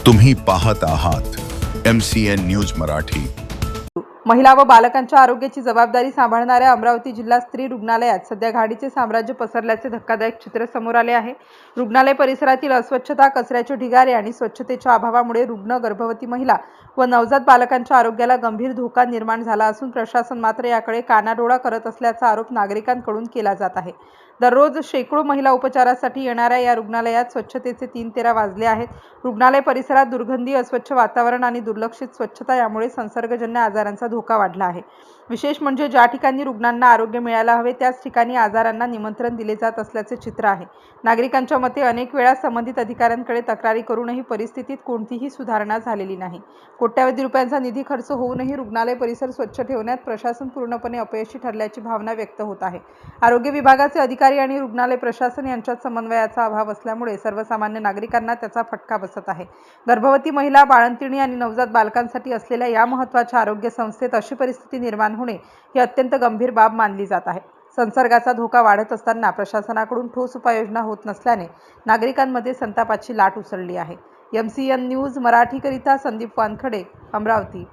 तुम्ही पाहत आहात MCN न्यूज मराठी। महिला व बालकांच्या आरोग्याची जबाबदारी सांभाळणाऱ्या अमरावती जिल्हा स्त्री रुग्णालयात सध्या घाणीचे साम्राज्य पसरल्याचे धक्कादायक चित्र समोर आले आहे। रुग्णालय परिसरातील अस्वच्छता, कचऱ्याचे ढिगारे आणि स्वच्छतेच्या अभावामुळे रुग्ण, गर्भवती महिला व नवजात बालकांच्या आरोग्याला गंभीर धोका निर्माण झाला असून प्रशासन मात्र याकडे कानाडोळा करत असल्याचा आरोप नागरिकांकडून केला जात आहे। दररोज शेकडो महिला उपचारासाठी येणाऱ्या या रुग्णालयात स्वच्छतेचे 3-13 वाजले आहेत। रुग्णालय परिसरात दुर्गंधी, अस्वच्छ वातावरण आणि दुर्लक्षित स्वच्छता यामुळे संसर्गजन्य आजारांचा धोका वाढला आहे। विशेष म्हणजे ज्या ठिकाणी रुग्णांना आरोग्य मिळायला हवे त्याच ठिकाणी आजारांना निमंत्रण दिले जात असल्याचे चित्र आहे। नागरिकांच्या मते अनेक वेळा संबंधित अधिकाऱ्यांकडे तक्रारी करूनही परिस्थितीत कोणतीही सुधारणा झालेली नाही। कोट्यावधी रुपयांचा निधी खर्च होऊनही रुग्णालय परिसर स्वच्छ ठेवण्यात प्रशासन पूर्णपणे अपयशी ठरल्याची भावना व्यक्त होत आहे। आरोग्य विभागाचे अधिकारी आणि रुग्णालय प्रशासन यांच्यात समन्वयाचा अभाव असल्यामुळे सर्वसामान्य नागरिकांना त्याचा फटका बसत आहे। गर्भवती महिला, बाळंतिणी आणि नवजात बालकांसाठी असलेल्या या महत्त्वाच्या आरोग्य संस्थेत अशी परिस्थिती निर्माण होणे ही अत्यंत गंभीर बाब मानली जात आहे। संसर्गाचा धोका वाढत असताना प्रशासनाकडून ठोस उपाययोजना होत नसल्याने नागरिकांमध्ये संतापाची लाट उसळली आहे। MCN न्यूज मराठीकरिता संदीप वानखडे, अमरावती।